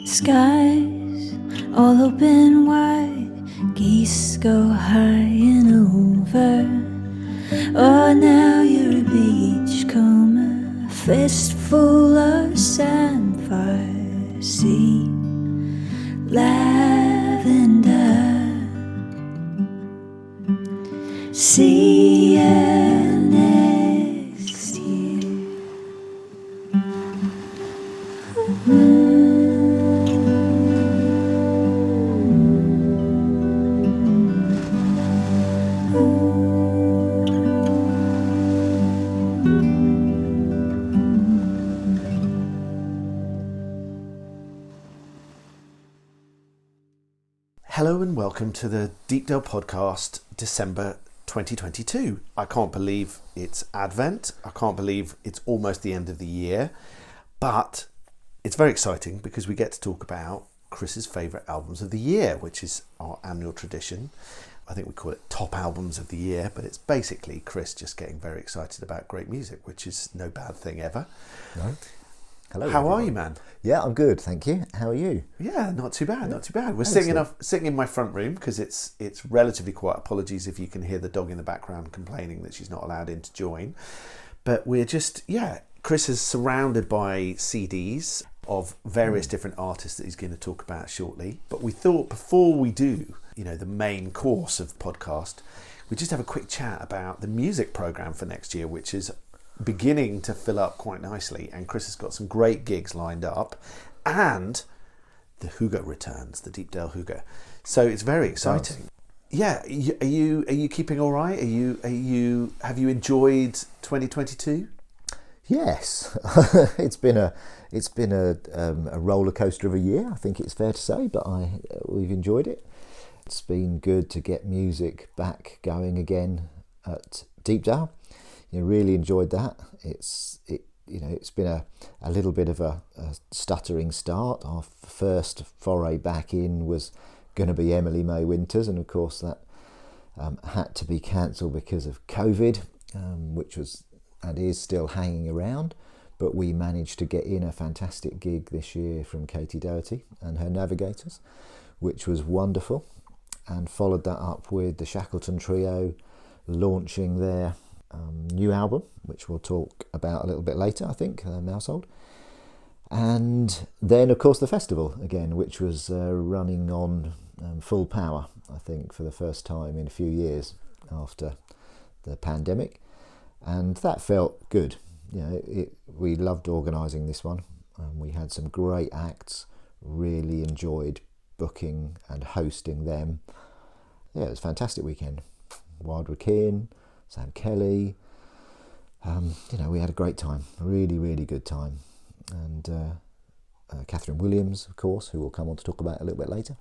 Skies all open wide, geese go high and over. Oh, now you're a beachcomber, a fistful of sandfire, sea, lavender. See you next year. Hello and welcome to the Deepdale Podcast, December 2022. I can't believe it's Advent. I can't believe it's almost the end of the year. But it's very exciting because we get to talk about Chris's favourite albums of the year, which is our annual tradition. I think we call it Top Albums of the Year, but it's basically Chris just getting very excited about great music, which is no bad thing ever. No. Hello. How are you, man? Yeah, I'm good, thank you. How are you? Yeah, not too bad, not too bad. We're Excellent. sitting in my front room because it's relatively quiet. Apologies if you can hear the dog in the background complaining that she's not allowed in to join. But we're just, Chris is surrounded by CDs of various different artists that he's going to talk about shortly. But we thought before we do, the main course of the podcast, we just have a quick chat about the music programme for next year, which is beginning to fill up quite nicely, and Chris has got some great gigs lined up, and the Hygge returns, the Deepdale Hygge. So it's very exciting. Yeah, are you keeping all right? Have you enjoyed 2022? Yes, it's been a roller coaster of a year. I think it's fair to say, but we've enjoyed it. It's been good to get music back going again at Deepdale. Really enjoyed that. It's been a little bit of a stuttering start. Our first foray back in was going to be Emily May Winters, and of course that had to be cancelled because of COVID, which was and is still hanging around. But we managed to get in a fantastic gig this year from Katie Doherty and her Navigators, which was wonderful, and followed that up with the Shackleton Trio launching their new album, which we'll talk about a little bit later, I think, Mousehold. And then, of course, the festival again, which was running on full power, I think, for the first time in a few years after the pandemic. And that felt good. We loved organising this one. We had some great acts, really enjoyed booking and hosting them. Yeah, it was a fantastic weekend. Wildwood Keane, Sam Kelly, we had a great time, really, really good time. And Kathryn Williams, of course, who we'll come on to talk about a little bit later.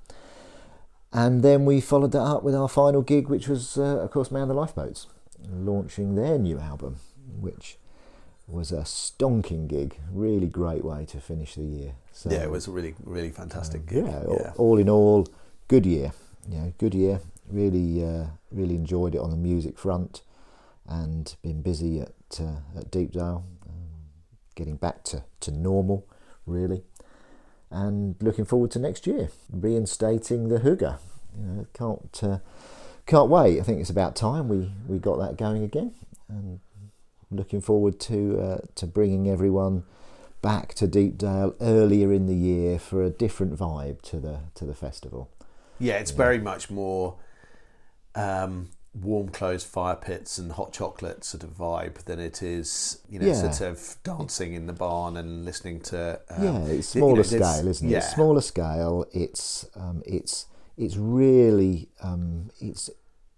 And then we followed that up with our final gig, which was, of course, Man the Lifeboats, launching their new album, which was a stonking gig, really great way to finish the year. So, Yeah, it was a really, really fantastic gig. All in all, good year. Good year. Really, really enjoyed it on the music front, and been busy at Deepdale, getting back to normal, really, and looking forward to next year, reinstating the Hygge. Can't wait. I think it's about time we got that going again, and looking forward to bringing everyone back to Deepdale earlier in the year for a different vibe to the festival. Yeah, it's very much more warm clothes, fire pits and hot chocolate sort of vibe than it is, sort of dancing in the barn and listening to... it's smaller scale, isn't it? Yeah. It's smaller scale. It's really...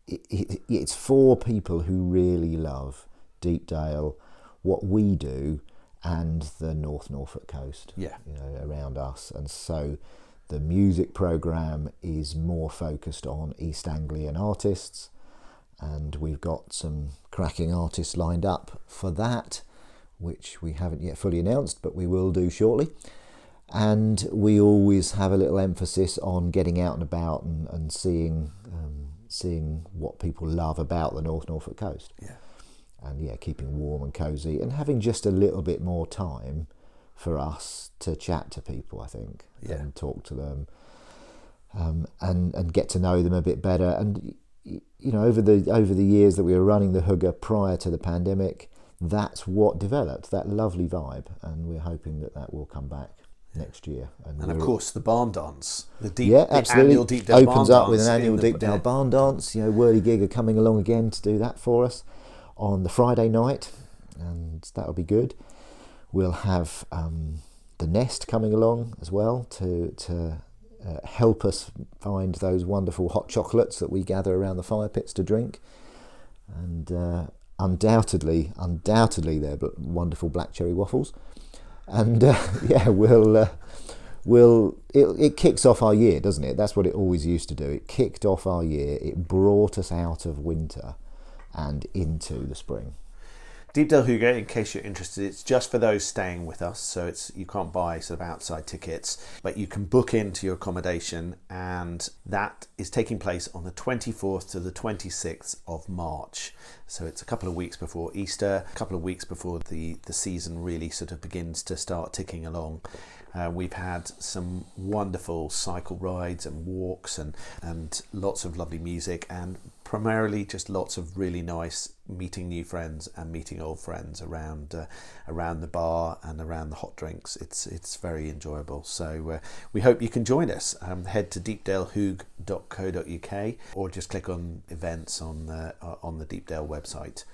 It's for people who really love Deepdale, what we do, and the North Norfolk coast, around us. And so the music programme is more focused on East Anglian artists, and we've got some cracking artists lined up for that, which we haven't yet fully announced, but we will do shortly. And we always have a little emphasis on getting out and about and seeing what people love about the North Norfolk coast. Yeah. And keeping warm and cosy and having just a little bit more time for us to chat to people, I think, Yeah. and talk to them, and get to know them a bit better. And you know, over the years that we were running the Hygge prior to the pandemic, that's what developed, that lovely vibe, and we're hoping that will come back next year. And of course, the barn dance, the absolutely. annual Deepdale barn Opens up dance with an annual in Deepdale barn dance. You know, Whirly Gig are coming along again to do that for us on the Friday night, and that'll be good. We'll have the Nest coming along as well to help us find those wonderful hot chocolates that we gather around the fire pits to drink, and undoubtedly they're wonderful black cherry waffles. And it kicks off our year, doesn't it? That's what it always used to do. It kicked off our year. It brought us out of winter and into the spring. Deepdale Hygge, in case you're interested, it's just for those staying with us, so you can't buy sort of outside tickets, but you can book into your accommodation, and that is taking place on the 24th to the 26th of March. So it's a couple of weeks before Easter, a couple of weeks before the season really sort of begins to start ticking along. We've had some wonderful cycle rides and walks and lots of lovely music, and primarily just lots of really nice meeting new friends and meeting old friends around the bar and around the hot drinks. It's very enjoyable. So we hope you can join us. Head to deepdalehooge.co.uk or just click on events on the Deepdale website.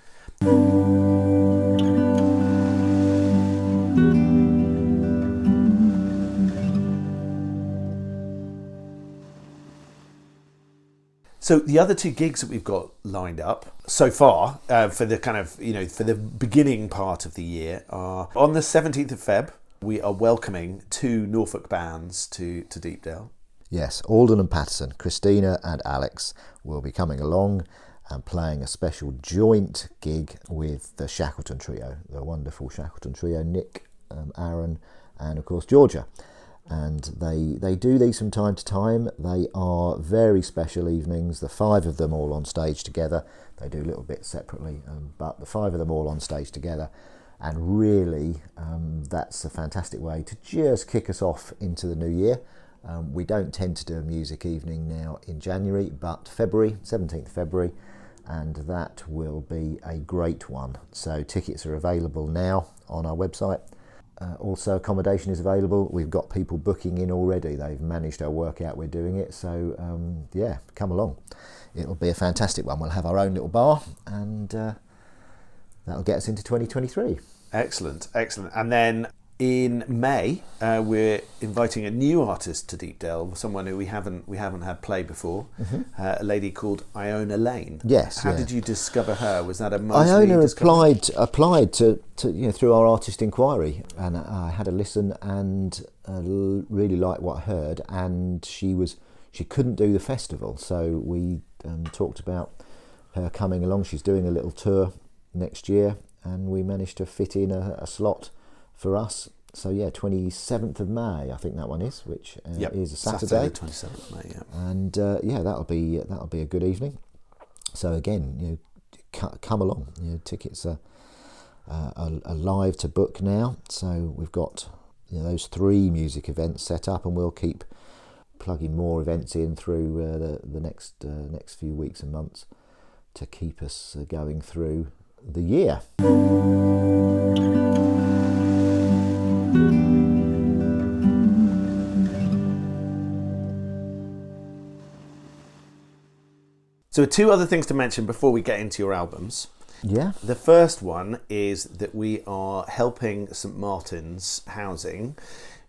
So the other two gigs that we've got lined up so far for the kind of, for the beginning part of the year are on the 17th of Feb. We are welcoming two Norfolk bands to Deepdale. Yes, Alden and Patterson, Christina and Alex, will be coming along and playing a special joint gig with the Shackleton trio, the wonderful Shackleton trio, Nick, Aaron, and of course Georgia. And they do these from time to time. They are very special evenings. The five of them all on stage together. They do little bits separately, but the five of them all on stage together. And really, that's a fantastic way to just kick us off into the new year. We don't tend to do a music evening now in January, but February, 17th February, and that will be a great one. So tickets are available now on our website. Also, accommodation is available. We've got people booking in already. They've managed to work out we're doing it. So, come along. It'll be a fantastic one. We'll have our own little bar, and that'll get us into 2023. Excellent. And then in May, we're inviting a new artist to Deepdale, someone who we haven't had play before, a lady called Iona Lane. Yes. How did you discover her? Was that a mostly Iona discovery? applied to through our artist inquiry, and I had a listen and really liked what I heard. And she couldn't do the festival, so we talked about her coming along. She's doing a little tour next year, and we managed to fit in a slot for us. So 27th of May, I think that one is, which is a Saturday. 27th of May, yeah. And that'll be a good evening. So again, come along. Tickets are live to book now. So we've got those three music events set up, and we'll keep plugging more events in through the next few weeks and months to keep us going through the year. So two other things to mention before we get into your albums. Yeah. The first one is that we are helping St Martin's Housing,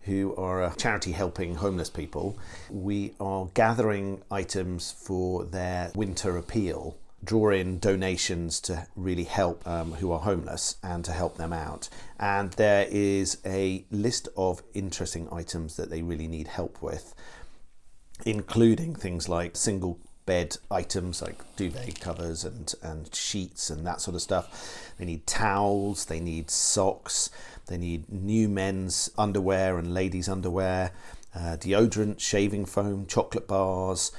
who are a charity helping homeless people. We are gathering items for their winter appeal, draw in donations to really help who are homeless and to help them out. And there is a list of interesting items that they really need help with, including things like single bed items like duvet covers and sheets and that sort of stuff. They need towels, they need socks, they need new men's underwear and ladies' underwear, deodorant, shaving foam, chocolate bars,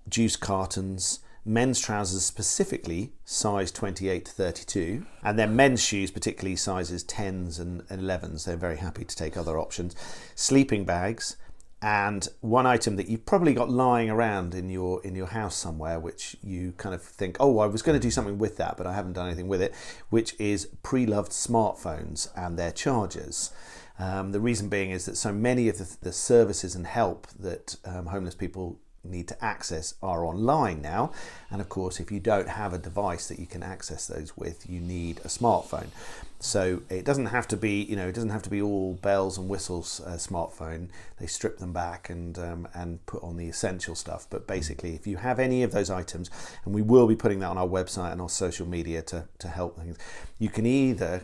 juice cartons, men's trousers specifically size 28 to 32, and then men's shoes particularly sizes 10s and 11s. They're very happy to take other options. Sleeping bags, and one item that you've probably got lying around in your house somewhere, which you kind of think, oh, I was going to do something with that, but I haven't done anything with it, which is pre-loved smartphones and their chargers. The reason being is that so many of the services and help that homeless people need to access are online now, and of course if you don't have a device that you can access those with, you need a smartphone. So it doesn't have to be, it doesn't have to be all bells and whistles smartphone. They strip them back and put on the essential stuff. But basically, if you have any of those items, and we will be putting that on our website and our social media to help things, you can either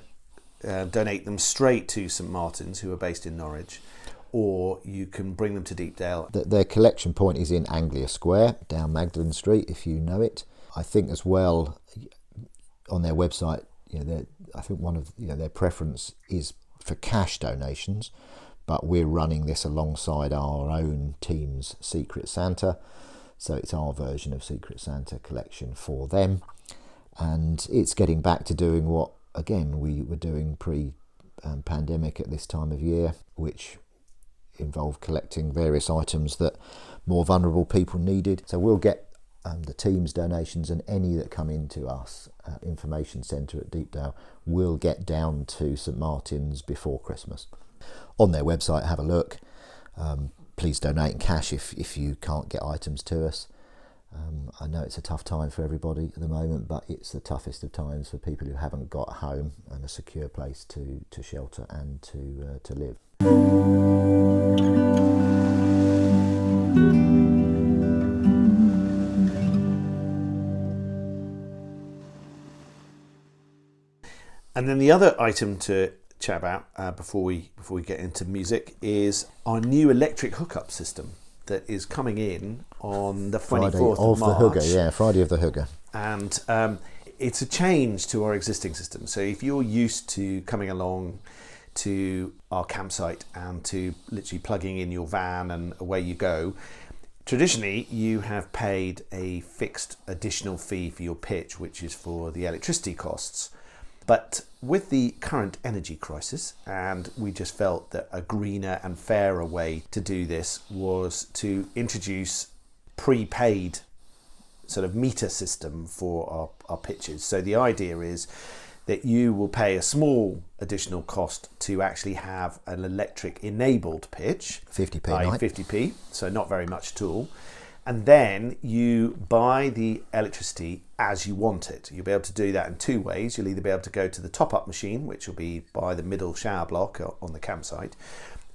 donate them straight to St Martin's, who are based in Norwich, or you can bring them to Deepdale. Their collection point is in Anglia Square, down Magdalen Street, if you know it. I think as well, on their website, I think one of their preference is for cash donations, but we're running this alongside our own team's Secret Santa, so it's our version of Secret Santa collection for them, and it's getting back to doing what, again, we were doing pre-pandemic at this time of year, which involved collecting various items that more vulnerable people needed. So we'll get the team's donations, and any that come into us information centre at Deepdale will get down to St Martin's before Christmas. On their website, have a look. Please donate in cash if you can't get items to us. I know it's a tough time for everybody at the moment, but it's the toughest of times for people who haven't got a home and a secure place to shelter and to live. And then the other item to chat about before we get into music is our new electric hookup system that is coming in on the 24th of March. Friday of the Hygge. And it's a change to our existing system. So if you're used to coming along to our campsite and to literally plugging in your van and away you go, traditionally you have paid a fixed additional fee for your pitch, which is for the electricity costs. But with the current energy crisis, and we just felt that a greener and fairer way to do this was to introduce prepaid sort of meter system for our pitches. So the idea is that you will pay a small additional cost to actually have an electric enabled pitch, 50p, by right? 50p, so not very much at all. And then you buy the electricity as you want it. You'll be able to do that in two ways. You'll either be able to go to the top-up machine, which will be by the middle shower block on the campsite,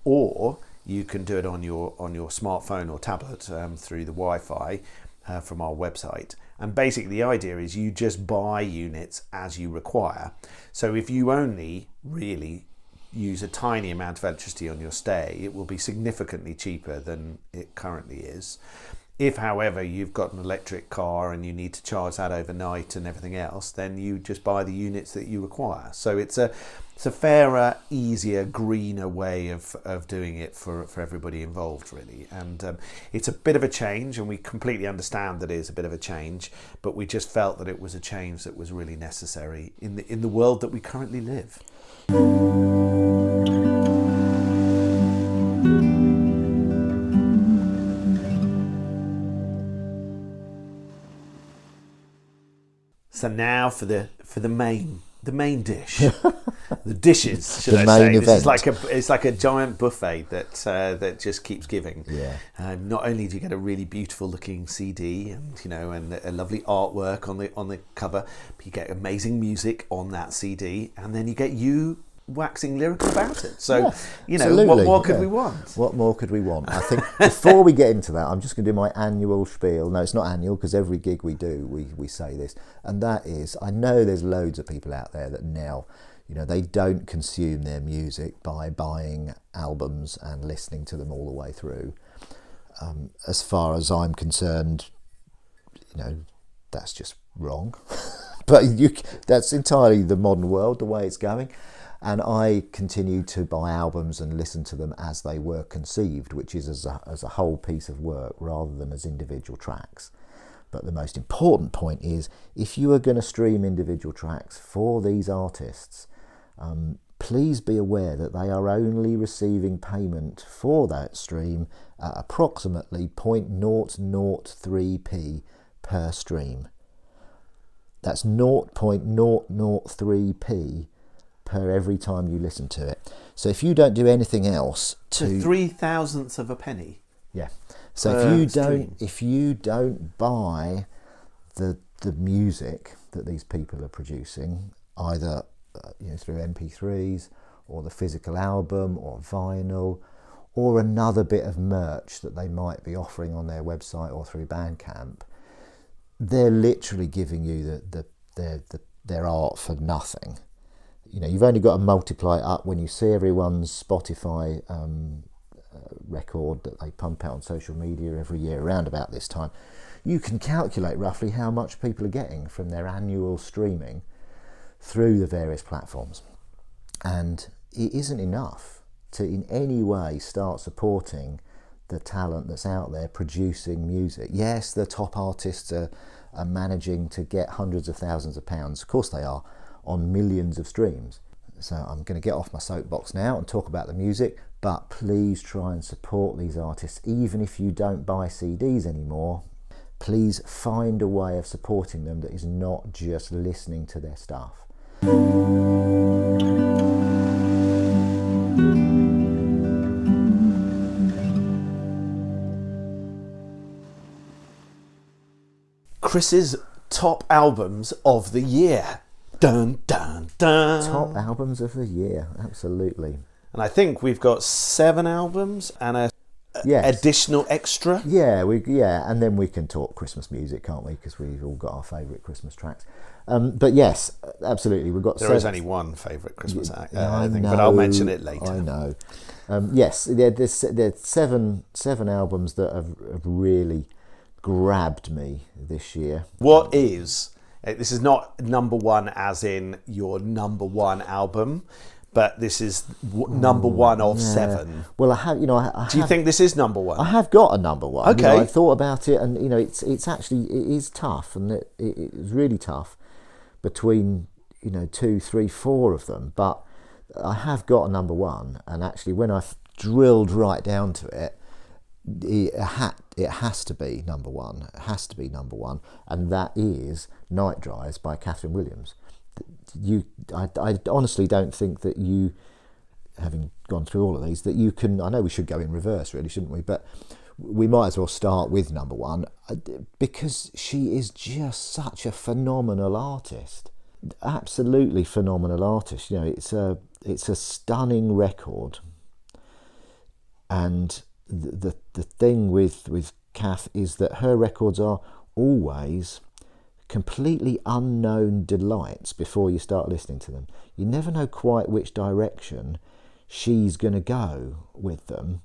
or you can do it on your smartphone or tablet through the Wi-Fi from our website. And basically the idea is you just buy units as you require. So if you only really use a tiny amount of electricity on your stay, it will be significantly cheaper than it currently is. If, however, you've got an electric car and you need to charge that overnight and everything else, then you just buy the units that you require. So it's a fairer, easier, greener way of doing it for everybody involved, really. And it's a bit of a change, and we completely understand that it is a bit of a change, but we just felt that it was a change that was really necessary in the world that we currently live. So now for the main dish, the dishes, should I say? This is it's like a giant buffet that just keeps giving. Yeah. Not only do you get a really beautiful looking CD and and a lovely artwork on the cover, but you get amazing music on that CD, and then you get you waxing lyrical about it. So, what more could we want? What more could we want? I think before we get into that, I'm just going to do my annual spiel. No, it's not annual, because every gig we do, we say this. And that is, I know there's loads of people out there that now, they don't consume their music by buying albums and listening to them all the way through. As far as I'm concerned, that's just wrong. But that's entirely the modern world, the way it's going. And I continue to buy albums and listen to them as they were conceived, which is as a whole piece of work rather than as individual tracks. But the most important point is, if you are going to stream individual tracks for these artists, please be aware that they are only receiving payment for that stream at approximately 0.003p per stream. That's 0.003p per every time you listen to it. So if you don't do anything else So 0.003 of a penny. Yeah. So if you don't buy the music that these people are producing, either through MP3s or the physical album or vinyl or another bit of merch that they might be offering on their website or through Bandcamp, they're literally giving you their art for nothing. You've only got to multiply it up when you see everyone's Spotify record that they pump out on social media every year around about this time. You can calculate roughly how much people are getting from their annual streaming through the various platforms. And it isn't enough to in any way start supporting the talent that's out there producing music. Yes, the top artists are managing to get hundreds of thousands of pounds, of course they are, on millions of streams. So I'm going to get off my soapbox now and talk about the music, but please try and support these artists. Even if you don't buy CDs anymore, please find a way of supporting them that is not just listening to their stuff. Chris's top albums of the year. Dun, dun, dun. Top albums of the year, absolutely. And I think we've got 7 albums and a additional extra. Yeah, and then we can talk Christmas music, can't we? Because we've all got our favourite Christmas tracks. But yes, absolutely, we've got. There is only one favourite Christmas thing, but I'll mention it later. I know. Yes, there's 7 albums that have really grabbed me this year. What is? This is not number one as in your number one album, but this is number one of 7. Well, I have, Do you think this is number one? I have got a number one. Okay. I thought about it, and it's actually it is tough, and it is really tough between 2, 3, 4 of them. But I have got a number one, and actually, when I drilled right down to it, it has to be number one. It has to be number one, and that is Night Drives by Kathryn Williams. I honestly don't think that you, having gone through all of these, that you can. I know we should go in reverse, really, shouldn't we? But we might as well start with number one, because she is just such a phenomenal artist, absolutely phenomenal artist. It's a stunning record, and the thing with Kath is that her records are always completely unknown delights before you start listening to them. You never know quite which direction she's going to go with them,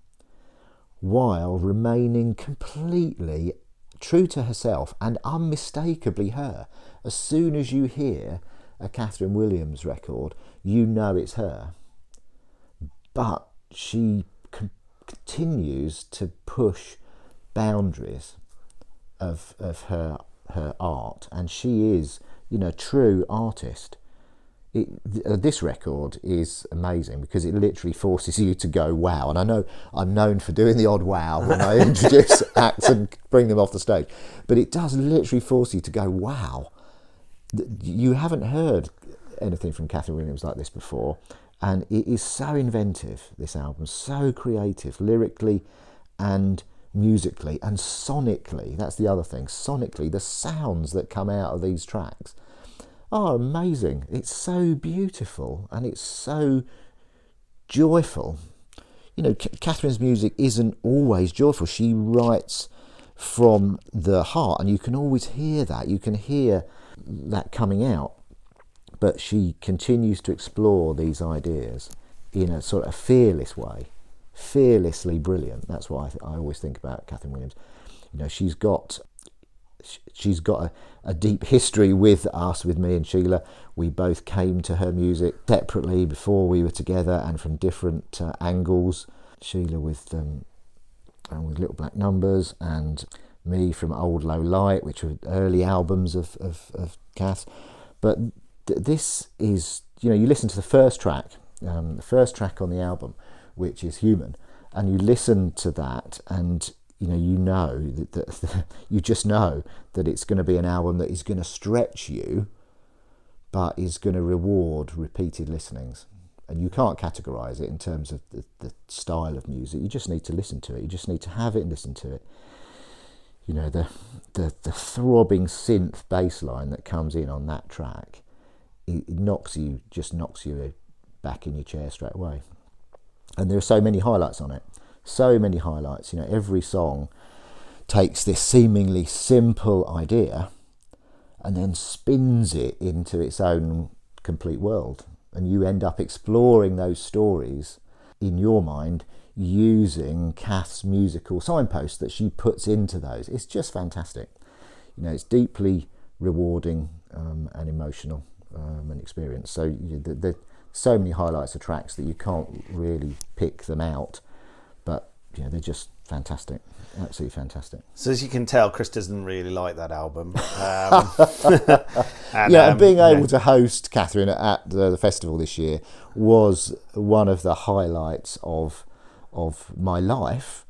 while remaining completely true to herself and unmistakably her. As soon as you hear a Kathryn Williams record, you know it's her. But she continues to push boundaries of her art, and she is true artist. This record is amazing because it literally forces you to go wow, and I know I'm known for doing the odd wow when I introduce acts and bring them off the stage, but it does literally force you to go wow. You haven't heard anything from Kathryn Williams like this before, and it is so inventive, this album, so creative lyrically and musically and sonically. That's the other thing. Sonically, the sounds that come out of these tracks are amazing. It's so beautiful and it's so joyful. Kathryn's music isn't always joyful. She writes from the heart, and you can always hear that. You can hear that coming out. But she continues to explore these ideas in a sort of fearless way, fearlessly brilliant. That's what I always think about Kathryn Williams. She's got a deep history with us, with me and Sheila. We both came to her music separately before we were together, and from different angles. Sheila with Little Black Numbers, and Me from Old Low Light, which were early albums of Kath. But this is, you listen to the first track on the album, which is Human, and you listen to that, and that you just know that it's going to be an album that is going to stretch you, but is going to reward repeated listenings. And you can't categorise it in terms of the style of music. You just need to listen to it. You just need to have it and listen to it. The throbbing synth bass line that comes in on that track, it knocks you back in your chair straight away. And there are so many highlights on it. So many highlights. Every song takes this seemingly simple idea and then spins it into its own complete world. And you end up exploring those stories in your mind using Kath's musical signposts that she puts into those. It's just fantastic. It's deeply rewarding and emotional an experience. So there's so many highlights of tracks that you can't really pick them out, but they're just fantastic, absolutely fantastic. So as you can tell, Chris doesn't really like that album. And being able to host Kathryn at the festival this year was one of the highlights of my life.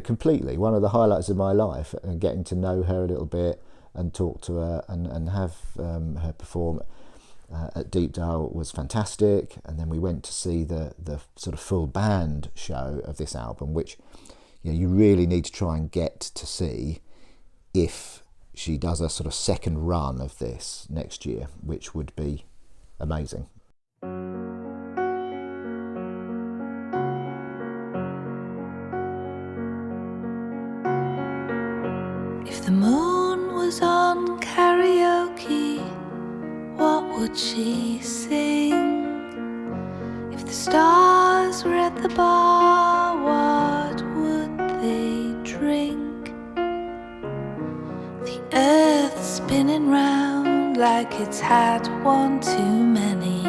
Completely one of the highlights of my life, and getting to know her a little bit and talk to her and have her perform at Deepdale was fantastic. And then we went to see the sort of full band show of this album, which you really need to try and get to see if she does a sort of second run of this next year, which would be amazing. If the moon was on karaoke, what would she sing? If the stars were at the bar, what would they drink? The earth's spinning round like it's had one too many.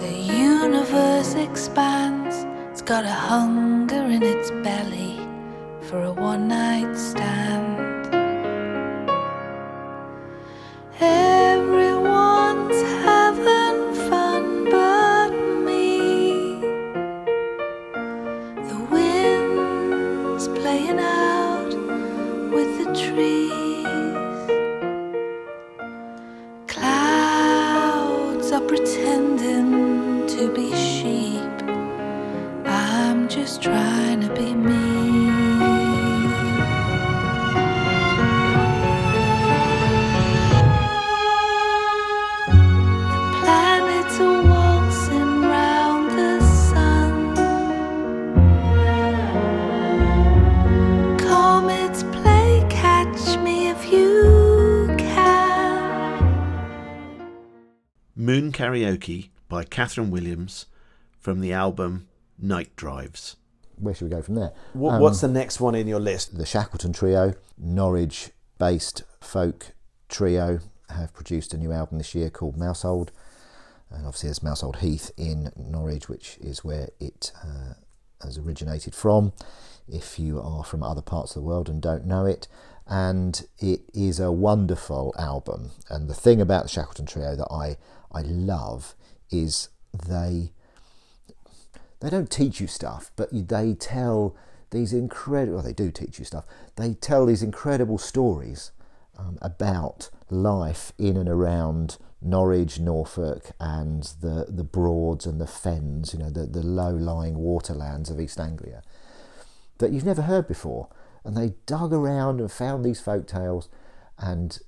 The universe expands, it's got a hunger in its belly for a one-night stand. Everyone's having fun but me. The wind's playing out with the trees. Clouds are pretending to be sheep. I'm just trying to be me. Moon Karaoke by Kathryn Williams from the album Night Drives. Where should we go from there? What's the next one in your list? The Shackleton trio, Norwich-based folk trio, have produced a new album this year called Mousehold. And obviously there's Mousehold Heath in Norwich, which is where it has originated from, if you are from other parts of the world and don't know it. And it is a wonderful album. And the thing about the Shackleton trio that I love is they don't teach you stuff, but they tell these incredible, they do teach you stuff, they tell these incredible stories about life in and around Norwich, Norfolk, and the Broads and the Fens, the low-lying waterlands of East Anglia, that you've never heard before. And they dug around and found these folk tales and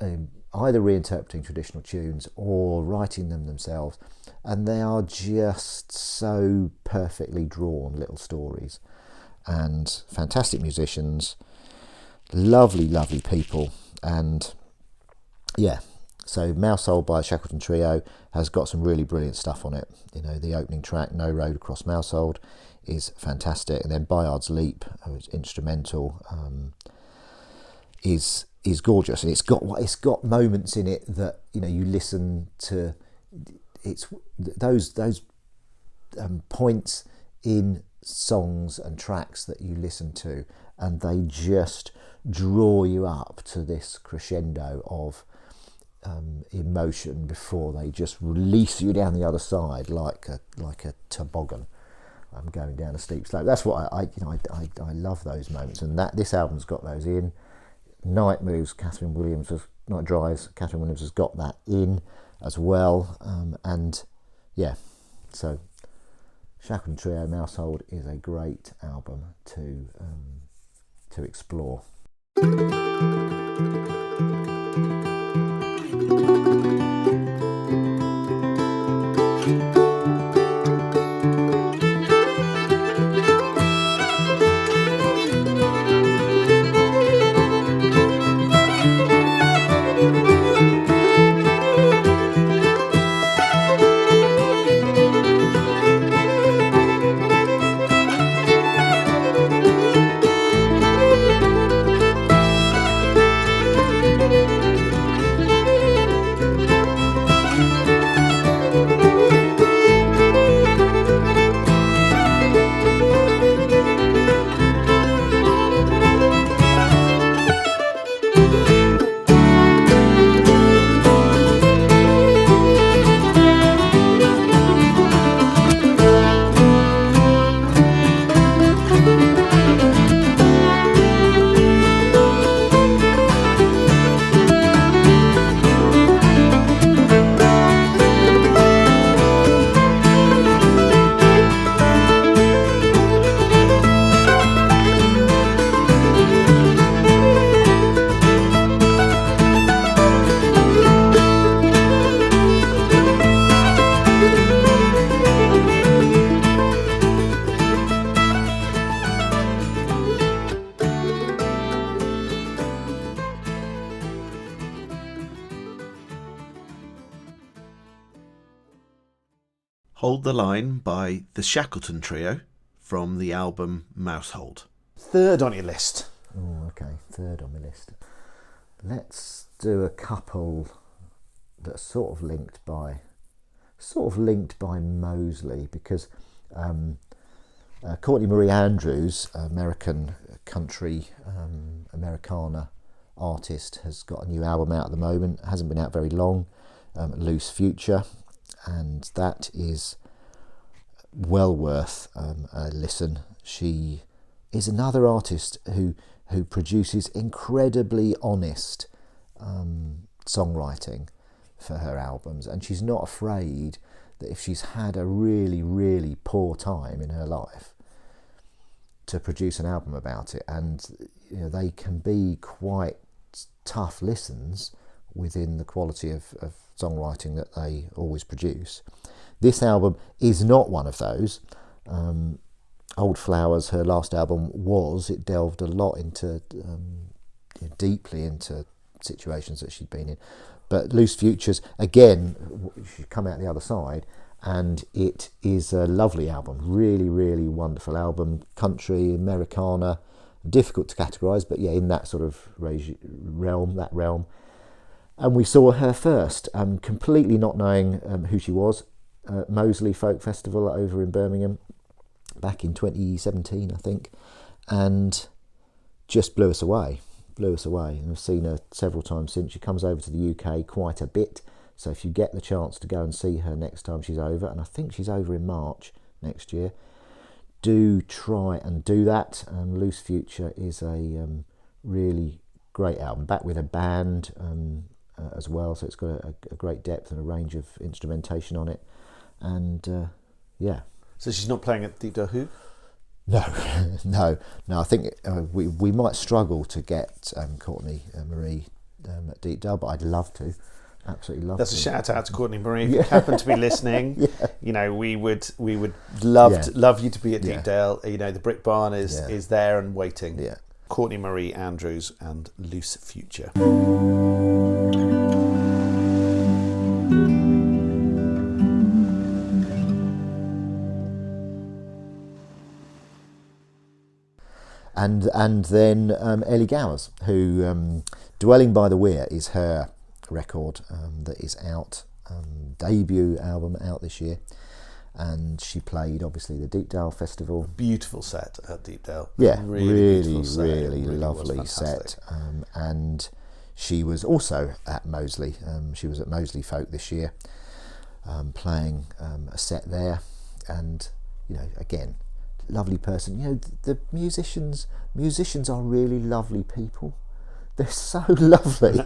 either reinterpreting traditional tunes or writing them themselves. And they are just so perfectly drawn little stories. And fantastic musicians, lovely, lovely people. And yeah, so Mousehold by Shackleton Trio has got some really brilliant stuff on it. The opening track, No Road Across Mousehold, is fantastic, and then Bayard's Leap, who's instrumental, is gorgeous, and it's got moments in it that you listen to. It's those points in songs and tracks that you listen to, and they just draw you up to this crescendo of emotion before they just release you down the other side like a toboggan. I'm going down a steep slope. That's what I love those moments, and that this album's got those in. Night Drives, Kathryn Williams has got that in as well, and yeah, so Shackleton Trio Mousehold is a great album to explore. Hold the Line by the Shackleton Trio from the album Mousehold. Third on your list. Oh, okay, third on my list. Let's do a couple that are sort of linked by Moseley, because Courtney Marie Andrews, American country Americana artist, has got a new album out at the moment. It hasn't been out very long, Loose Future, and that is well worth a listen. She is another artist who produces incredibly honest songwriting for her albums, and she's not afraid that if she's had a really, really poor time in her life, to produce an album about it. And you know, they can be quite tough listens within the quality of songwriting that they always produce. This album is not one of those. Old Flowers, her last album, it delved a lot into deeply into situations that she'd been in. But Loose Futures, again, she's come out the other side, and it is a lovely album. Really, really wonderful album. Country, Americana, difficult to categorise, but yeah, in that sort of realm. And we saw her first, completely not knowing who she was, Moseley Folk Festival over in Birmingham back in 2017, I think, and just blew us away. And I've seen her several times since. She comes over to the UK quite a bit, so if you get the chance to go and see her next time she's over, and I think she's over in March next year, do try and do that. Loose Future is a really great album, back with a band as well, so it's got a great depth and a range of instrumentation on it, and yeah. So she's not playing at Deepdale Who? No. I think we might struggle to get Courtney Marie at Deepdale, but I'd love to. Absolutely love. That's to. a shout out to Courtney Marie. If you happen to be listening, you know, we would love you to be at Deepdale. You know, the Brick Barn is there and waiting. Yeah. Courtney Marie Andrews and Loose Future. And then Ellie Gowers, who Dwelling by the Weir is her record that is out, debut album out this year, and she played obviously the Deepdale Festival. Beautiful set at Deepdale. Yeah, really lovely set. And she was also at Moseley. She was at Moseley Folk this year, playing a set there. And, you know, again, lovely person. You know, the musicians are really lovely people. They're so lovely.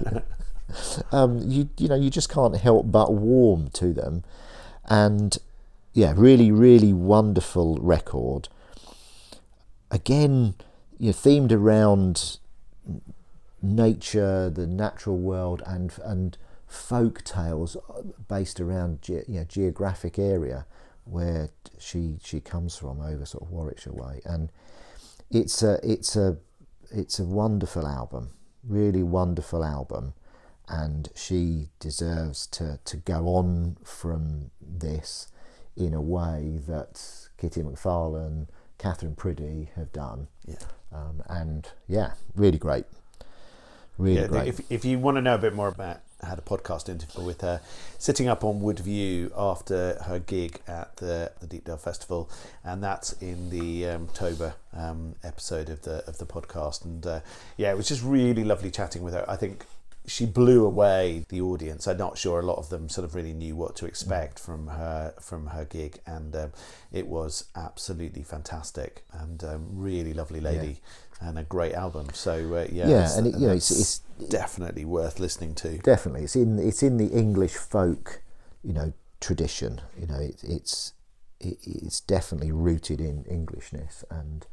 You just can't help but warm to them. And yeah, really wonderful record. Again, themed around nature, the natural world, and folk tales based around geographic area where she comes from, over sort of Warwickshire way. And it's a wonderful album, really wonderful album, and she deserves to go on from this in a way that Kitty McFarlane, Kathryn Priddy have done. And really great. Really great. If you want to know a bit more about, I had a podcast interview with her sitting up on Woodview after her gig at the Deepdale Festival, and that's in the October episode of the podcast. And it was just really lovely chatting with her. I think she blew away the audience. I'm not sure a lot of them sort of really knew what to expect from her gig, and it was absolutely fantastic, and really lovely lady, and a great album. So it's definitely worth listening to. Definitely, it's in the English folk, tradition. It's definitely rooted in Englishness and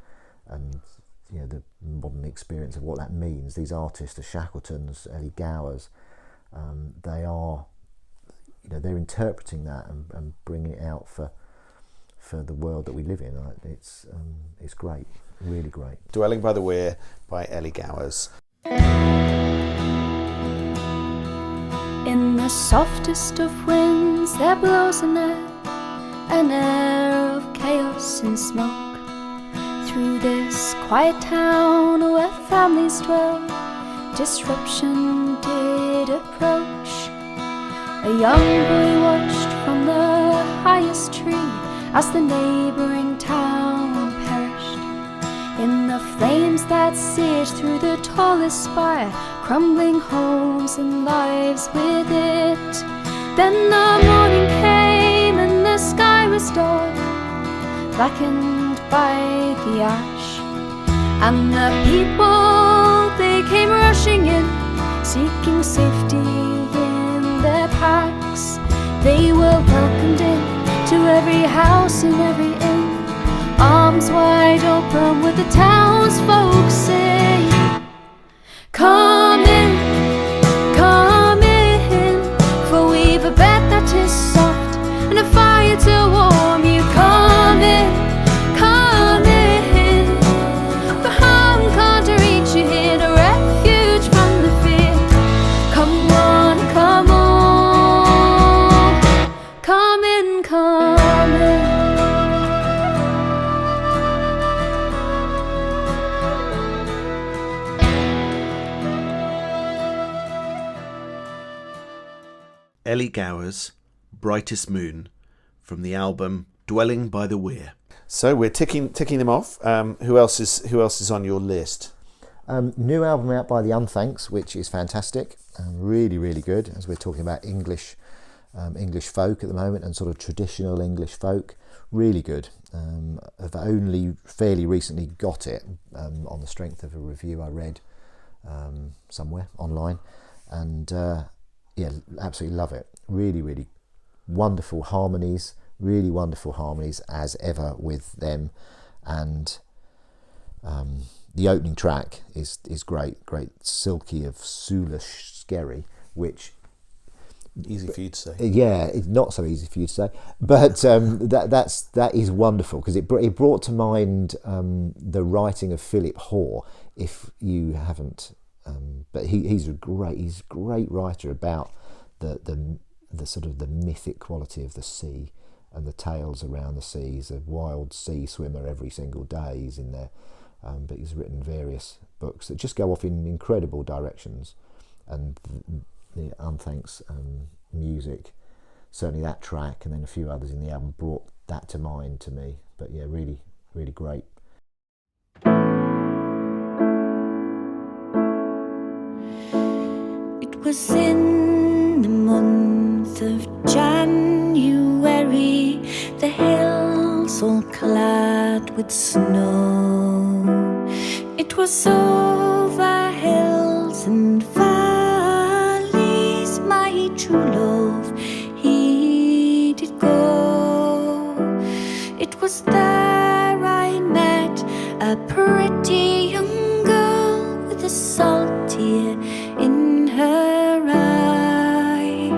the modern experience of what that means. These artists, the Shackletons, Ellie, Gowers, they are, they're interpreting that and bringing it out for the world that we live in. It's great, really great. Dwelling by the Weir by Ellie Gowers. In the softest of winds there blows an air of chaos and smoke. Through this quiet town where families dwell, disruption did approach. A young boy watched from the highest tree as the neighbouring town perished. In the flames that seared through the tallest spire, crumbling homes and lives with it. Then the morning came and the sky was dark, blackened by the ash, and the people, they came rushing in, seeking safety in their packs. They were welcomed in to every house and every inn, arms wide open with the townsfolk saying, come in, for we've a bed that is soft and a fire to warm you. Come in, for harm can't reach you here, a refuge from the fear. Come on, come in, come in. Ellie Gowers, Brightest Moon, from the album Dwelling by the Weir. So we're ticking them off. Who else is on your list? New album out by the Unthanks, which is fantastic and really good, as we're talking about English folk at the moment and sort of traditional English folk. Really good. I've only fairly recently got it on the strength of a review I read somewhere online, and absolutely love it. Really wonderful harmonies. Really wonderful harmonies as ever with them, and the opening track is great Silky of Sula Skerry, which easy for you to say. It's not so easy for you to say, but that is wonderful, because it brought to mind the writing of Philip Hoare, if you haven't, but he's a great writer about the sort of the mythic quality of the sea and the tales around the seas. A wild sea swimmer every single day he's in there, but he's written various books that just go off in incredible directions, and the Unthanks music certainly that track and then a few others in the album brought that to mind to me. But yeah, really, really great. It was in the month of January, the hills all clad with snow. It was over hills and valleys, my true love, he did go. It was there I met a pretty young girl with a salt tear in her eye.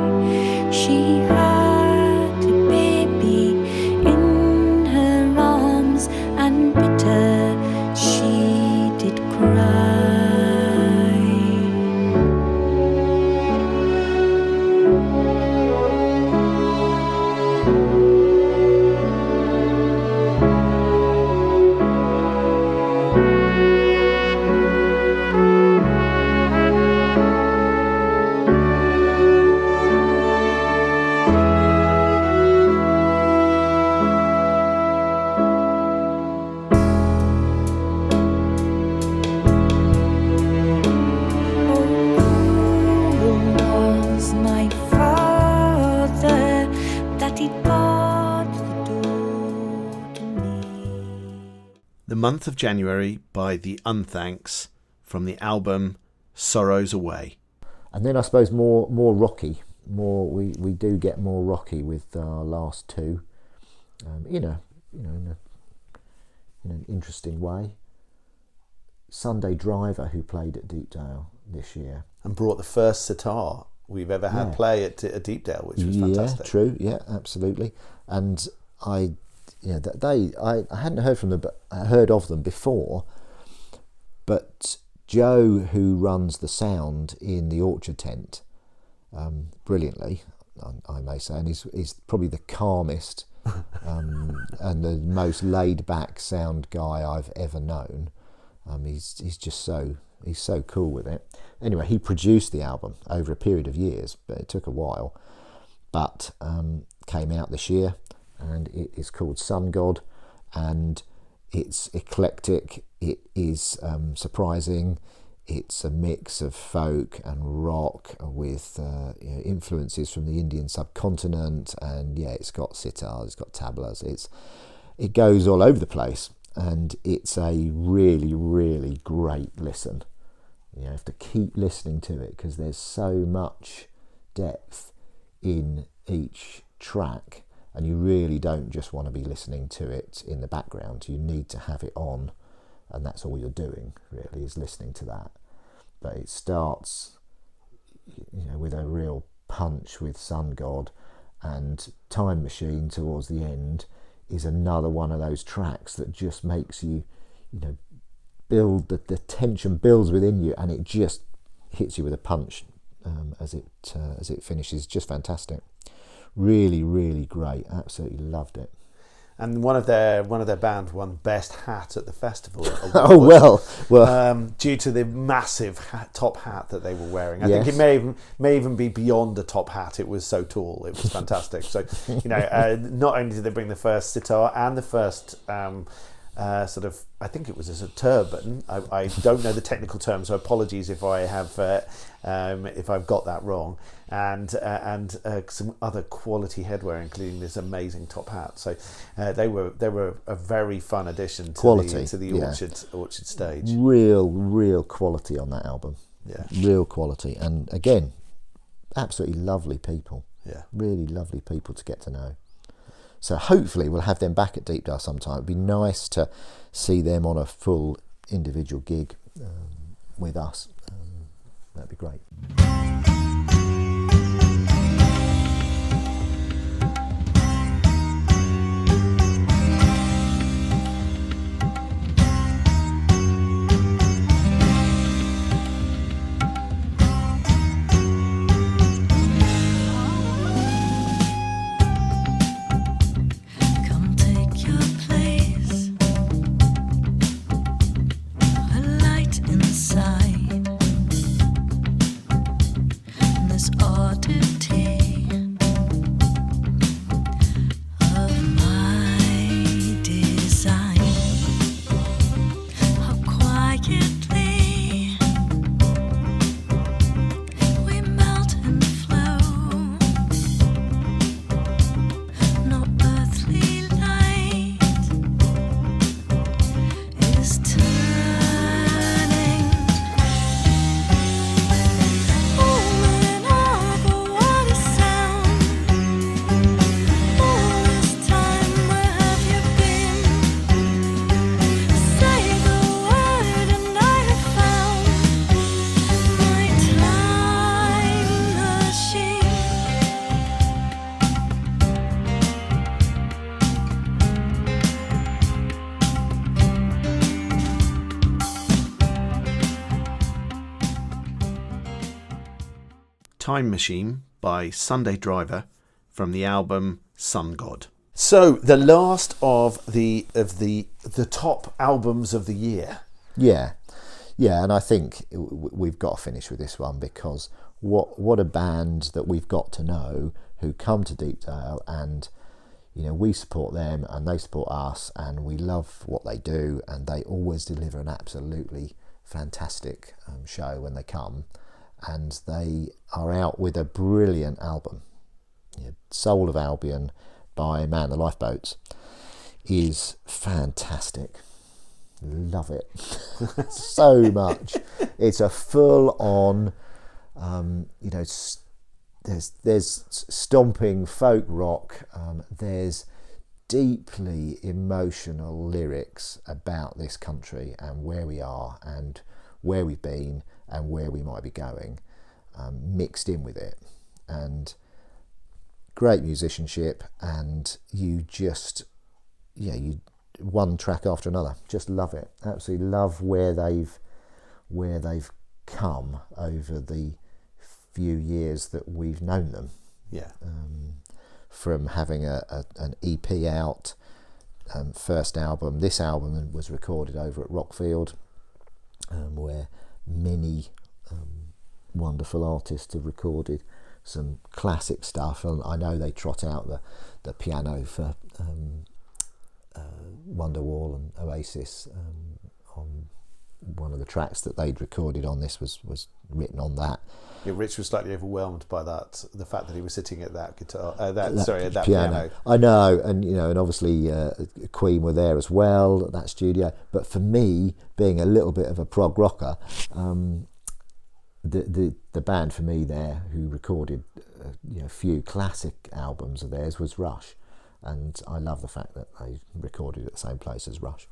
She had a baby in her arms, and bitter she did cry. The Month of January by the Unthanks from the album Sorrows Away. And then I suppose more rocky. We do get more rocky with our last two, in an interesting way. Sunday Driver, who played at Deepdale this year, And brought the first sitar we've ever had play at Deepdale, which was fantastic. Yeah, true. Yeah, absolutely. And I hadn't heard from them, but I heard of them before. But Joe, who runs the sound in the Orchard tent, brilliantly, I may say, and he's probably the calmest and the most laid-back sound guy I've ever known. He's just so cool with it. Anyway, he produced the album over a period of years, but it took a while. But came out this year, and it is called Sun God, and it's eclectic. It is surprising. It's a mix of folk and rock with influences from the Indian subcontinent, and it's got sitars, it's got tablas. It goes all over the place, and it's a really, really great listen. You have to keep listening to it because there's so much depth in each track, and you really don't just want to be listening to it in the background. You need to have it on, and that's all you're doing really, is listening to that. But it starts with a real punch with Sun God, and Time Machine towards the end is another one of those tracks that just makes you build, the tension builds within you, and it just hits you with a punch as it finishes. Just fantastic. Really, really great. Absolutely loved it. And one of their band won Best Hat at the festival. Oh well. Due to the massive top hat that they were wearing. I think it may even be beyond a top hat. It was so tall. It was fantastic. So not only did they bring the first sitar and the first I think it was a turban. I don't know the technical term, so apologies if I have if I've got that wrong. And some other quality headwear, including this amazing top hat. So they were a very fun addition to the Orchard stage. Real quality on that album. Yeah, real quality, and again, absolutely lovely people. Yeah, really lovely people to get to know. So hopefully we'll have them back at Deepdale sometime. It'd be nice to see them on a full individual gig with us. That'd be great. Time Machine by Sunday Driver from the album Sun God. So the last of the top albums of the year. Yeah, and I think we've got to finish with this one, because what a band that we've got to know, who come to Deepdale, and we support them and they support us, and we love what they do, and they always deliver an absolutely fantastic show when they come, and they are out with a brilliant album. Soul of Albion by the Lifeboats is fantastic. Love it so much. It's a full on there's stomping folk rock, there's deeply emotional lyrics about this country and where we are and where we've been and where we might be going, mixed in with it, and great musicianship, and you one track after another, just love it. Absolutely love where they've come over the few years that we've known them. From having an EP out, first album. This album was recorded over at Rockfield, where many wonderful artists have recorded some classic stuff, and I know they trot out the piano for Wonderwall and Oasis on one of the tracks that they'd recorded on this was written on that. Yeah, Rich was slightly overwhelmed by that, the fact that he was sitting at that guitar, at that piano. I know, and obviously Queen were there as well at that studio. But for me, being a little bit of a prog rocker, the band for me there who recorded a few classic albums of theirs was Rush. And I love the fact that they recorded at the same place as Rush.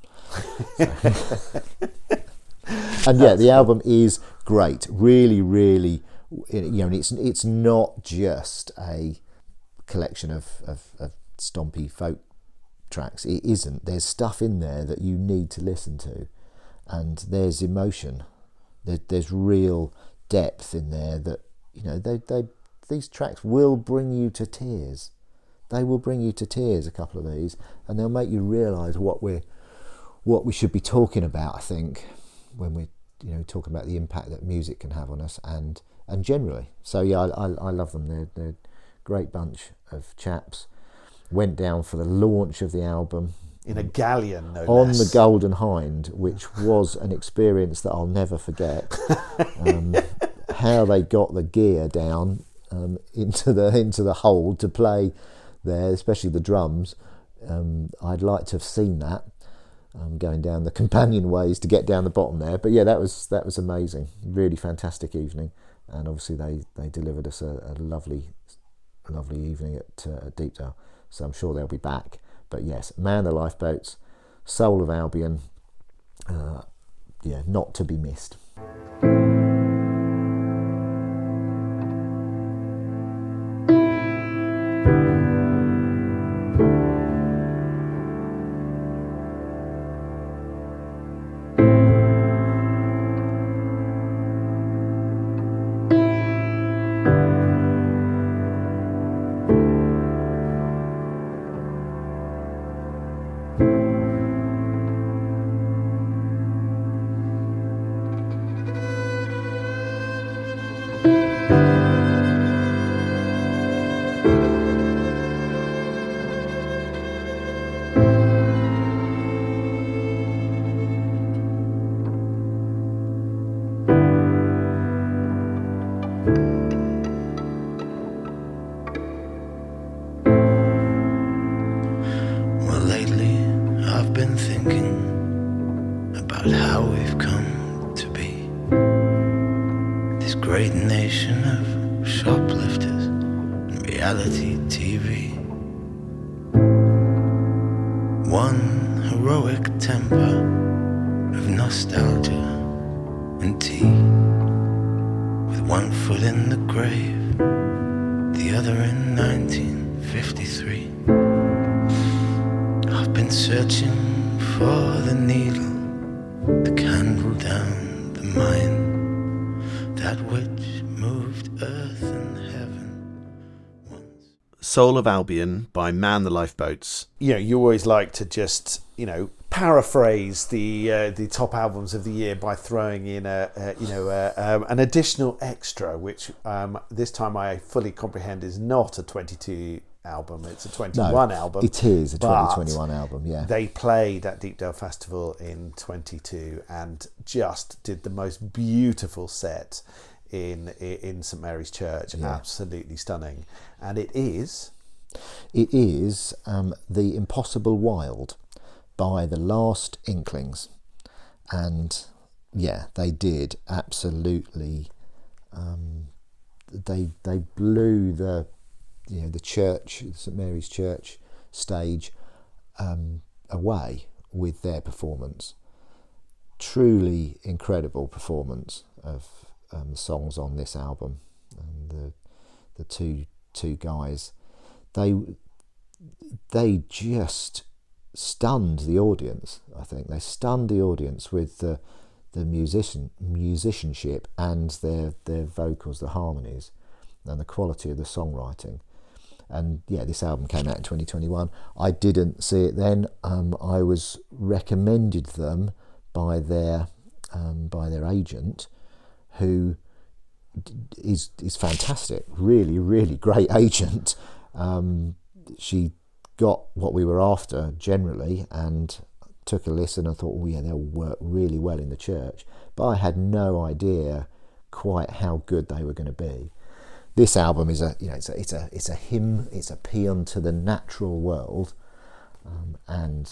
And the album is great. Really, really, it's not just a collection of stompy folk tracks. It isn't. There's stuff in there that you need to listen to, and there's emotion. There's real depth in there that these tracks will bring you to tears. They will bring you to tears, a couple of these, and they'll make you realise what we should be talking about, I think, when we're talking about the impact that music can have on us and generally. So I love them. They're a great bunch of chaps. Went down for the launch of the album in a galleon, no on less, the Golden Hind, which was an experience that I'll never forget. How they got the gear down into the hold to play there, especially the drums. I'd like to have seen that, going down the companionways to get down the bottom there. But that was amazing. Really fantastic evening, and obviously they delivered us a lovely evening at Deepdale. So I'm sure they'll be back. But yes, the Lifeboats, Soul of Albion, not to be missed. One heroic temper of nostalgia and tea, with one foot in the grave, the other in 1953. I've been searching for the needle, the candle down the mine, that which moved earth and Soul of Albion by Man the Lifeboats. You always like to just, paraphrase the top albums of the year by throwing in an additional extra, which this time I fully comprehend is not a 22 album, it's a 21 album. It is a 2021 album, yeah. They played at Deepdale Festival in 22 and just did the most beautiful set in St Mary's Church. Yeah. Absolutely stunning. And it is The Impossible Wild by the Last Inklings. And yeah, they did absolutely they blew the church, St Mary's Church stage away with their performance. Truly incredible performance of the songs on this album, and the two guys, they just stunned the audience. I think they stunned the audience with the musicianship and their vocals, the harmonies, and the quality of the songwriting. And yeah, this album came out in 2021. I didn't see it then. I was recommended them by their agent, who is fantastic. Really, really great agent. She got what we were after generally, and took a listen and thought, oh yeah, they'll work really well in the church. But I had no idea quite how good they were going to be. This album is it's a hymn, it's a paean to the natural world, and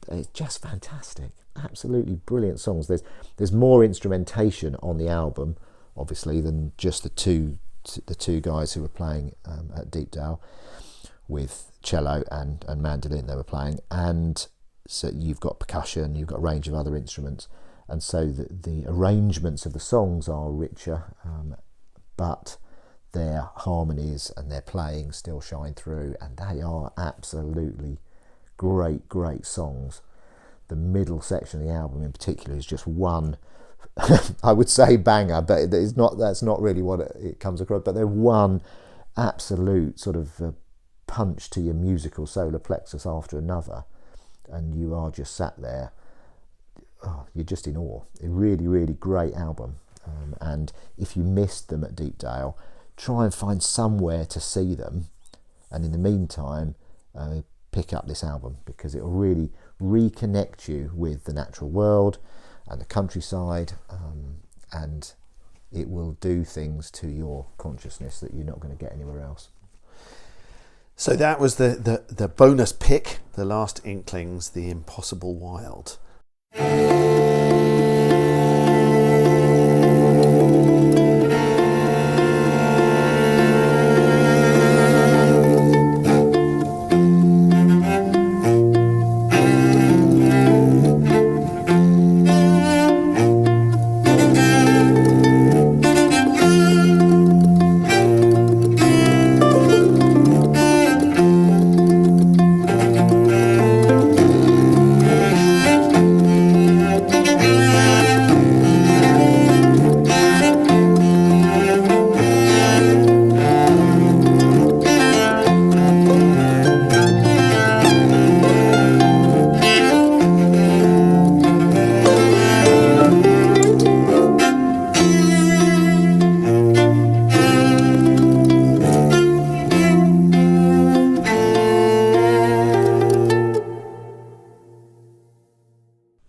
it's just fantastic. Absolutely brilliant songs. There's more instrumentation on the album, obviously, than just the two guys who were playing at Deepdale with cello and mandolin. They were playing, and so you've got percussion, you've got a range of other instruments, and so the arrangements of the songs are richer, but their harmonies and their playing still shine through, and they are absolutely great songs. The middle section of the album in particular is just one I would say banger, but that's not really what it comes across, but they're one absolute sort of punch to your musical solar plexus after another, and you are just sat there, you're just in awe. A really, really great album, and if you missed them at Deepdale, try and find somewhere to see them, and in the meantime pick up this album, because it will really reconnect you with the natural world and the countryside, and it will do things to your consciousness that you're not going to get anywhere else. So that was the bonus pick, The Last Inklings, The Impossible Wild.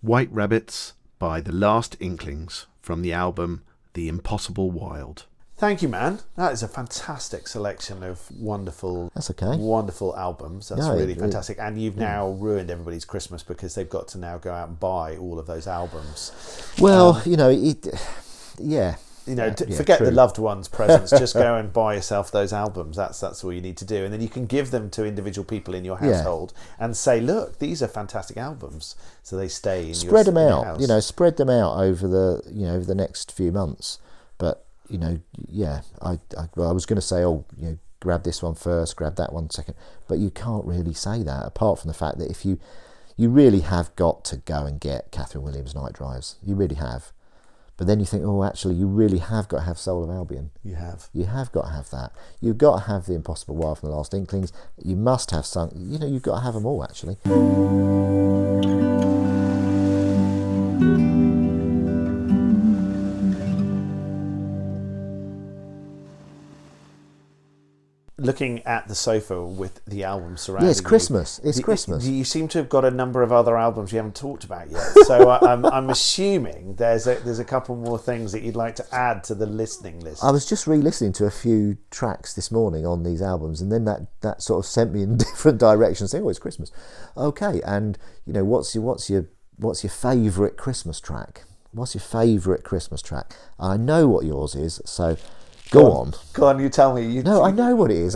White Rabbits by The Last Inklings from the album The Impossible Wild. Thank you, man. That is a fantastic selection of wonderful albums. That's really fantastic. And you've now ruined everybody's Christmas, because they've got to now go out and buy all of those albums. Well, forget the loved ones' presents. Just go and buy yourself those albums. That's all you need to do, and then you can give them to individual people in your household and say, "Look, these are fantastic albums." So they stay in spread them your out. house. Spread them out over the next few months. But I was going to say, grab this one first, grab that one second, but you can't really say that, apart from the fact that if you really have got to go and get Kathryn Williams' Night Drives. You really have. But then you think, oh, actually, you really have got to have Soul of Albion. You have. You have got to have that. You've got to have The Impossible Wild from the Last Inklings. You must have some, you've got to have them all, actually. Looking at the sofa with the album surrounding Yeah, it's Christmas. It's Christmas. You seem to have got a number of other albums you haven't talked about yet. So I'm assuming there's a couple more things that you'd like to add to the listening list. I was just re-listening to a few tracks this morning on these albums, and then that sort of sent me in different directions. Saying, "Oh, it's Christmas, okay." And what's your favourite Christmas track? What's your favourite Christmas track? I know what yours is, so. Go on, you tell me. No, I know what it is.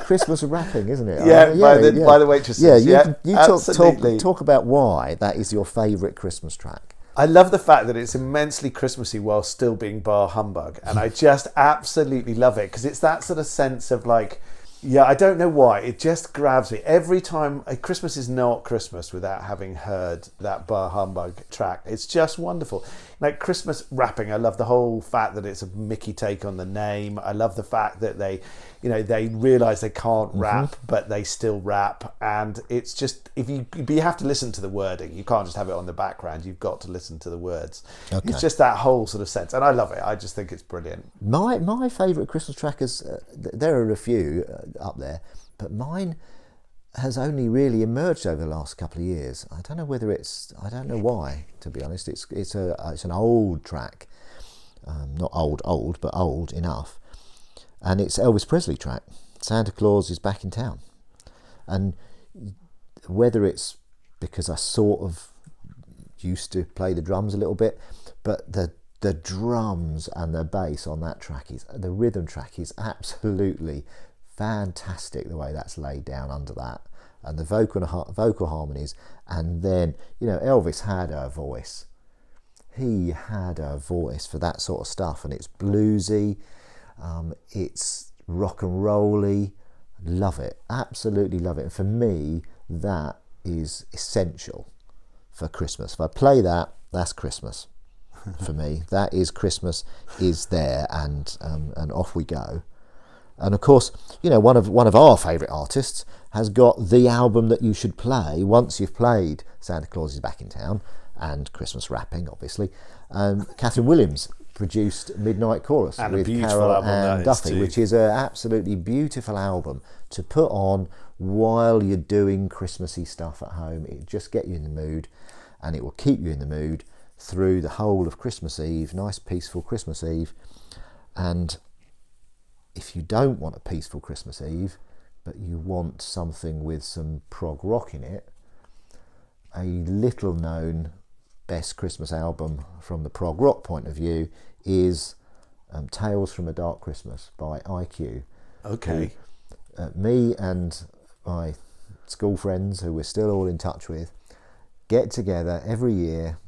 Christmas wrapping, isn't it? Yeah, by the waitresses. Yeah, you absolutely. talk about why that is your favourite Christmas track. I love the fact that it's immensely Christmassy while still being bar humbug, and I just absolutely love it because it's that sort of sense of like, yeah, I don't know why, it just grabs me every time. Christmas is not Christmas without having heard that bar humbug track. It's just wonderful. Like Christmas wrapping, I love the whole fact that it's a Mickey take on the name. I love the fact that they realise they can't rap, but they still rap. And it's just, you have to listen to the wording. You can't just have it on the background. You've got to listen to the words. Okay. It's just that whole sort of sense. And I love it. I just think it's brilliant. My favourite Christmas track is, there are a few up there, but mine has only really emerged over the last couple of years. I don't know why, to be honest. It's an old track, not old, but old enough, and it's Elvis Presley track. Santa Claus is Back in Town, and whether it's because I sort of used to play the drums a little bit, but the drums and the bass on that track the rhythm track is absolutely fantastic, the way that's laid down under that, and the vocal harmonies. And then Elvis had a voice. He had a voice for that sort of stuff, and it's bluesy, it's rock and rolly. Love it, absolutely love it. And for me, that is essential for Christmas. If I play that, that's Christmas for me. That is Christmas, is there, and off we go. And of course, one of our favourite artists has got the album that you should play once you've played Santa Claus is Back in Town and Christmas Wrapping, obviously. Kathryn Williams produced Midnight Chorus and with Carol and Duffy, which is an absolutely beautiful album to put on while you're doing Christmassy stuff at home. It'll just get you in the mood, and it will keep you in the mood through the whole of Christmas Eve. Nice peaceful Christmas Eve. And if you don't want a peaceful Christmas Eve, but you want something with some prog rock in it, a little known best Christmas album from the prog rock point of view is Tales from a Dark Christmas by IQ. Okay. Me and my school friends, who we're still all in touch with, get together every year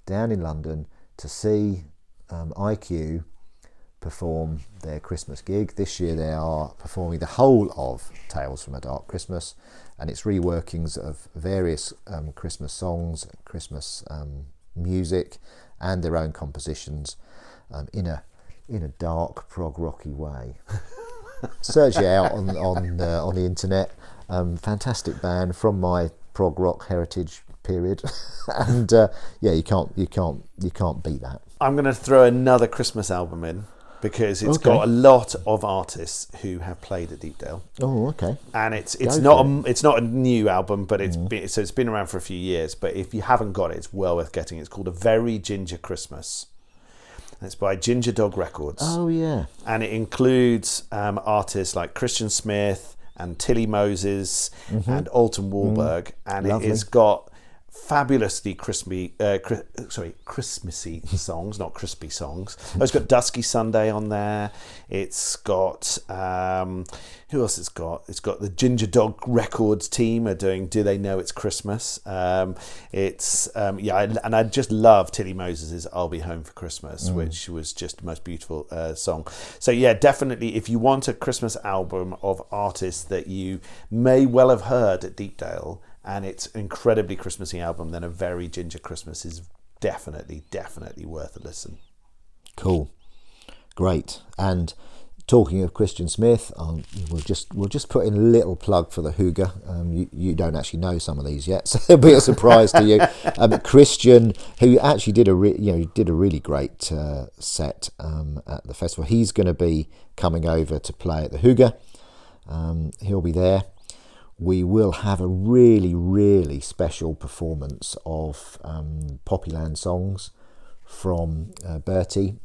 down in London to see IQ perform their Christmas gig. This year they are performing the whole of Tales from a Dark Christmas, and it's reworkings of various Christmas songs, Christmas music, and their own compositions in a dark prog rocky way. Search it out on the internet. Fantastic band from my prog rock heritage period, and you can't beat that. I'm going to throw another Christmas album in, because it's got a lot of artists who have played at Deepdale. Oh, okay. And it's not a new album, but it's been around for a few years. But if you haven't got it, it's well worth getting. It's called A Very Ginger Christmas, and it's by Ginger Dog Records. Oh yeah. And it includes artists like Christian Smith and Tilly Moses and Alton Warburg, and Lovely. It has got fabulously Christmassy songs, not crispy songs. It's got Dusky Sunday on there. It's got who else? It's got the Ginger Dog Records team are doing Do They Know It's Christmas. And I just love Tilly Moses's I'll Be Home for Christmas, which was just the most beautiful song. So yeah, definitely, if you want a Christmas album of artists that you may well have heard at Deepdale, and it's an incredibly Christmassy album, then A Very Ginger Christmas is definitely worth a listen. Cool, great. And talking of Christian Smith, we'll just put in a little plug for the Hygge. You don't actually know some of these yet, so it'll be a surprise to you. Christian, who actually did a really great set at the festival, he's going to be coming over to play at the Hygge. He'll be there. We will have a really special performance of Poppyland songs from Bertie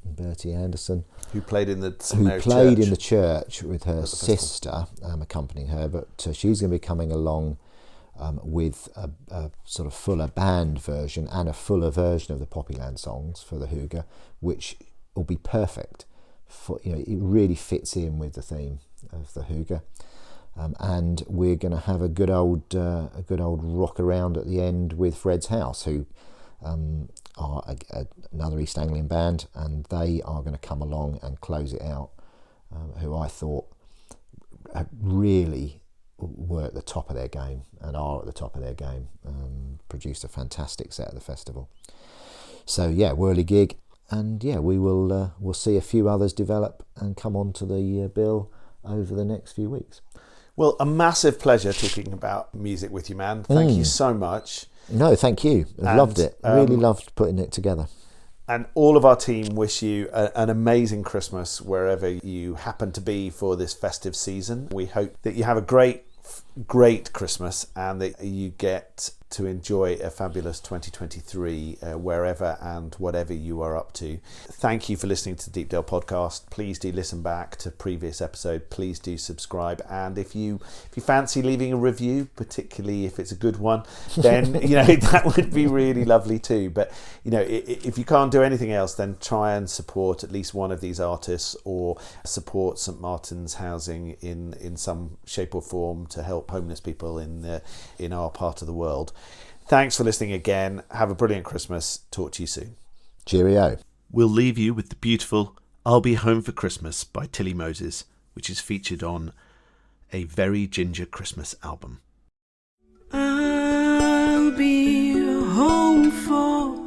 Anderson, who played in the church with her sister accompanying her, but she's going to be coming along with a sort of fuller band version and a fuller version of the Poppyland songs for the Hygge, which will be perfect for, it really fits in with the theme of the Hygge. And we're going to have a good old rock around at the end with Fred's House, who are another East Anglian band, and they are going to come along and close it out, who I thought really were at the top of their game and are at the top of their game. Produced a fantastic set at the festival. So yeah, whirly gig, and yeah, we'll see a few others develop and come onto the bill over the next few weeks. Well, a massive pleasure talking about music with you, man. Thank you so much. No, thank you. I loved it. Really loved putting it together. And all of our team wish you an amazing Christmas wherever you happen to be for this festive season. We hope that you have a great Christmas and that you get to enjoy a fabulous 2023 wherever and whatever you are up to. Thank you for listening to the Deepdale Podcast. Please do listen back to previous episode. Please do subscribe, and if you fancy leaving a review, particularly if it's a good one, then that would be really lovely too. But if you can't do anything else, then try and support at least one of these artists, or support St Martin's Housing in some shape or form to help homeless people in our part of the world. Thanks for listening again. Have a brilliant Christmas. Talk to you soon. Cheerio. We'll leave you with the beautiful I'll Be Home for Christmas by Tilly Moses, which is featured on A Very Ginger Christmas album. I'll be home for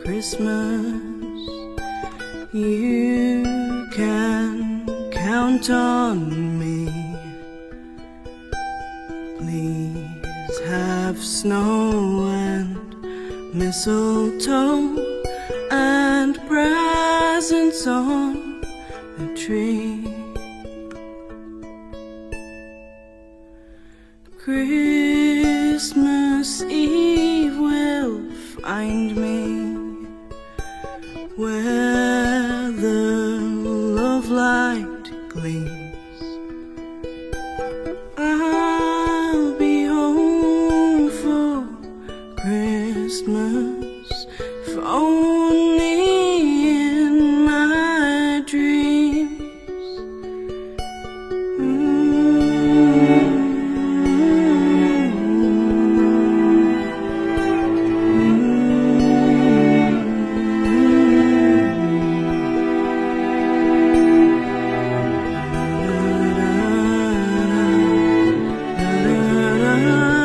Christmas. You can count on me. Please have snow and mistletoe and presents on the tree. Christmas Eve will find me where the love light gleams. I'll be home for Christmas, if only in my dreams. Da da da da.